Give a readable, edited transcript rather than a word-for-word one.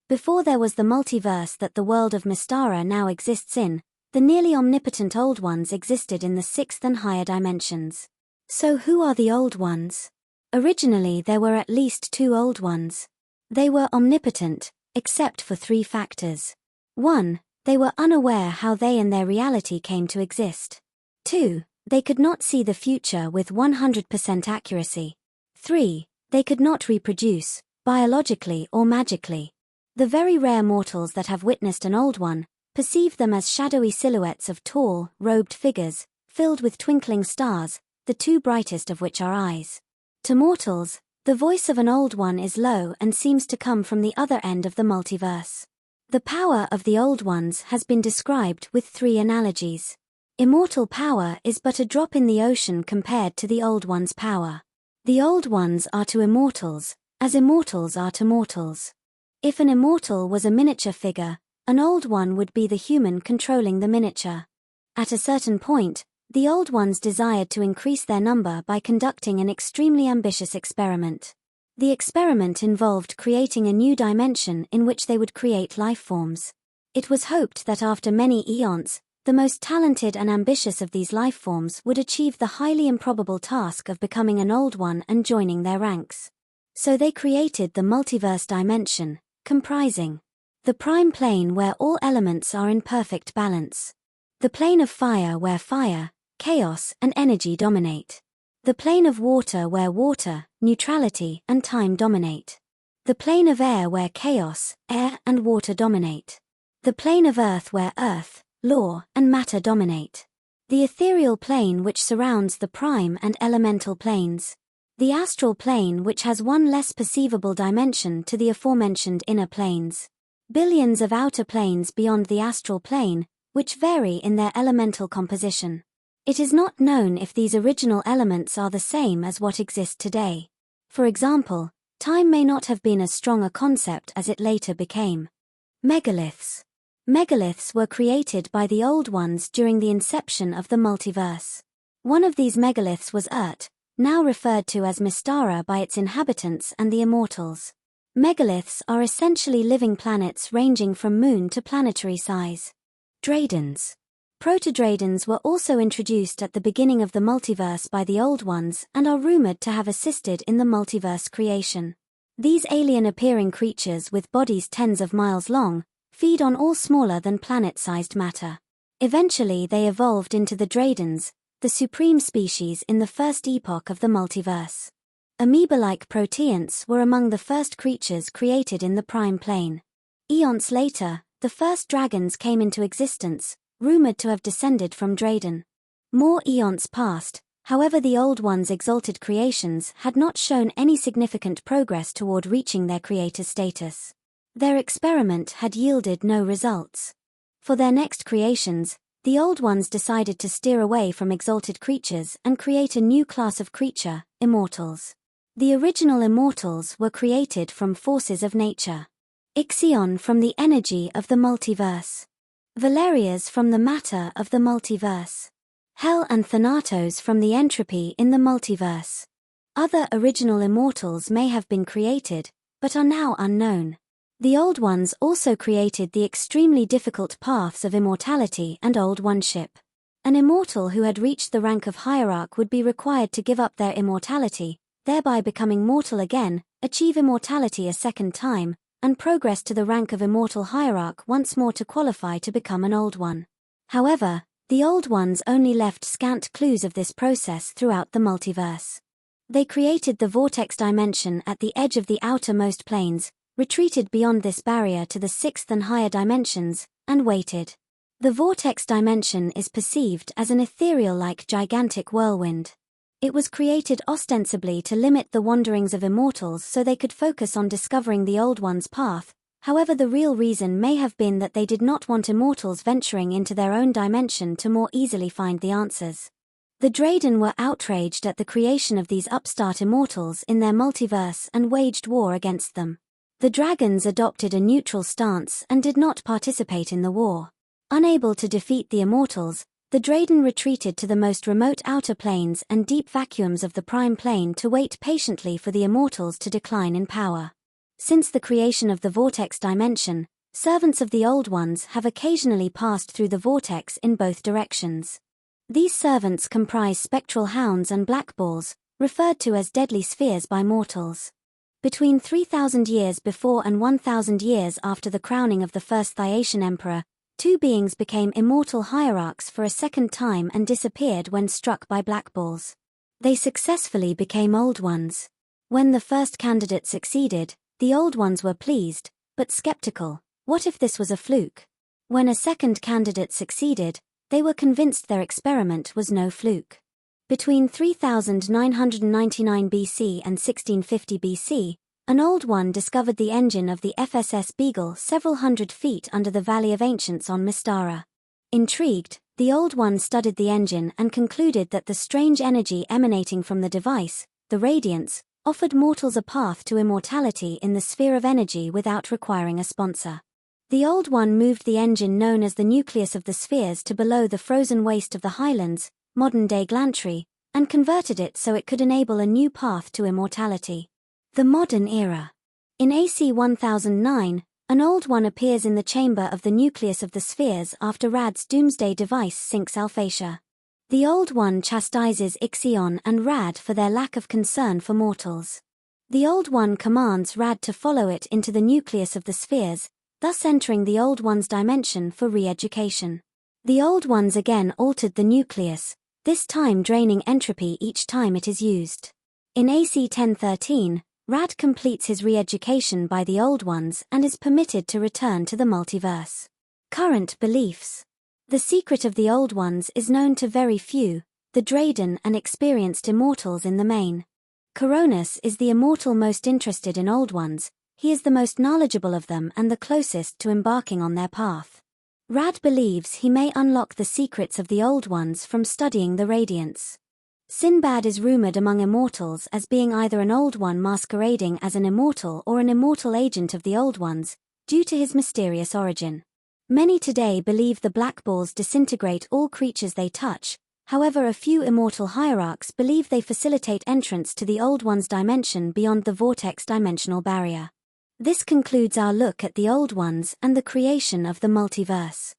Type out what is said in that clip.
Before there was the multiverse that the world of Mystara now exists in, the nearly omnipotent Old Ones existed in the sixth and higher dimensions. So who are the Old Ones? Originally there were at least two Old Ones. They were omnipotent, except for three factors. 1. They were unaware how they and their reality came to exist. 2. They could not see the future with 100% accuracy. 3. They could not reproduce, biologically or magically. The very rare mortals that have witnessed an Old One perceive them as shadowy silhouettes of tall, robed figures, filled with twinkling stars, the two brightest of which are eyes. To mortals, the voice of an Old One is low and seems to come from the other end of the multiverse. The power of the Old Ones has been described with three analogies. Immortal power is but a drop in the ocean compared to the Old One's power. The Old Ones are to immortals, as immortals are to mortals. If an immortal was a miniature figure, an Old One would be the human controlling the miniature. At a certain point, the Old Ones desired to increase their number by conducting an extremely ambitious experiment. The experiment involved creating a new dimension in which they would create life forms. It was hoped that after many eons, the most talented and ambitious of these life forms would achieve the highly improbable task of becoming an Old One and joining their ranks. So they created the multiverse dimension, comprising the prime plane where all elements are in perfect balance, the plane of fire where fire, chaos, and energy dominate, the plane of water where water, neutrality, and time dominate, the plane of air where chaos, air, and water dominate, the plane of earth where earth, law, and matter dominate, the ethereal plane which surrounds the prime and elemental planes, the astral plane which has one less perceivable dimension to the aforementioned inner planes, billions of outer planes beyond the astral plane, which vary in their elemental composition. It is not known if these original elements are the same as what exist today. For example, time may not have been as strong a concept as it later became. Megaliths. Megaliths were created by the Old Ones during the inception of the multiverse. One of these megaliths was Urt, now referred to as Mystara by its inhabitants and the immortals. Megaliths are essentially living planets ranging from moon to planetary size. Dradens. Protodradens were also introduced at the beginning of the multiverse by the Old Ones and are rumored to have assisted in the multiverse creation. These alien-appearing creatures with bodies tens of miles long feed on all smaller than planet-sized matter. Eventually they evolved into the Dradens, the supreme species in the first epoch of the multiverse. Amoeba-like proteants were among the first creatures created in the prime plane. Eons later, the first dragons came into existence, rumored to have descended from Draden. More eons passed, however the Old Ones' exalted creations had not shown any significant progress toward reaching their creator status. Their experiment had yielded no results. For their next creations, the Old Ones decided to steer away from exalted creatures and create a new class of creature, immortals. The original immortals were created from forces of nature. Ixion from the energy of the multiverse. Valerias from the matter of the multiverse. Hell and Thanatos from the entropy in the multiverse. Other original immortals may have been created, but are now unknown. The Old Ones also created the extremely difficult paths of immortality and Old Oneship. An immortal who had reached the rank of hierarch would be required to give up their immortality, thereby becoming mortal again, achieve immortality a second time, and progress to the rank of immortal hierarch once more to qualify to become an Old One. However, the Old Ones only left scant clues of this process throughout the multiverse. They created the vortex dimension at the edge of the outermost planes, retreated beyond this barrier to the sixth and higher dimensions, and waited. The vortex dimension is perceived as an ethereal-like gigantic whirlwind. It was created ostensibly to limit the wanderings of immortals so they could focus on discovering the Old One's path. However, the real reason may have been that they did not want immortals venturing into their own dimension to more easily find the answers. The Draden were outraged at the creation of these upstart immortals in their multiverse and waged war against them. The dragons adopted a neutral stance and did not participate in the war. Unable to defeat the immortals, the Draden retreated to the most remote outer planes and deep vacuums of the prime plane to wait patiently for the immortals to decline in power. Since the creation of the vortex dimension, servants of the Old Ones have occasionally passed through the vortex in both directions. These servants comprise spectral hounds and black balls, referred to as deadly spheres by mortals. Between 3,000 years before and 1,000 years after the crowning of the first Thyacian emperor, two beings became immortal hierarchs for a second time and disappeared when struck by black balls. They successfully became Old Ones. When the first candidate succeeded, the Old Ones were pleased, but skeptical. What if this was a fluke? When a second candidate succeeded, they were convinced their experiment was no fluke. Between 3999 BC and 1650 BC, an Old One discovered the engine of the FSS Beagle several hundred feet under the Valley of Ancients on Mystara. Intrigued, the Old One studied the engine and concluded that the strange energy emanating from the device, the radiance, offered mortals a path to immortality in the sphere of energy without requiring a sponsor. The Old One moved the engine known as the nucleus of the spheres to below the frozen waste of the highlands, modern-day Glantry, and converted it so it could enable a new path to immortality. The modern era. In AC 1009, an Old One appears in the chamber of the nucleus of the spheres after Rad's doomsday device sinks Alphatia. The Old One chastises Ixion and Rad for their lack of concern for mortals. The Old One commands Rad to follow it into the nucleus of the spheres, thus entering the Old One's dimension for re-education. The Old Ones again altered the nucleus, this time draining entropy each time it is used. In AC 1013, Rad completes his re-education by the Old Ones and is permitted to return to the multiverse. Current beliefs. The secret of the Old Ones is known to very few, the Drayden and experienced immortals in the main. Coronis is the immortal most interested in Old Ones, he is the most knowledgeable of them and the closest to embarking on their path. Rad believes he may unlock the secrets of the Old Ones from studying the Radiance. Sinbad is rumored among immortals as being either an Old One masquerading as an immortal or an immortal agent of the Old Ones, due to his mysterious origin. Many today believe the black balls disintegrate all creatures they touch, however a few immortal hierarchs believe they facilitate entrance to the Old One's dimension beyond the vortex dimensional barrier. This concludes our look at the Old Ones and the creation of the multiverse.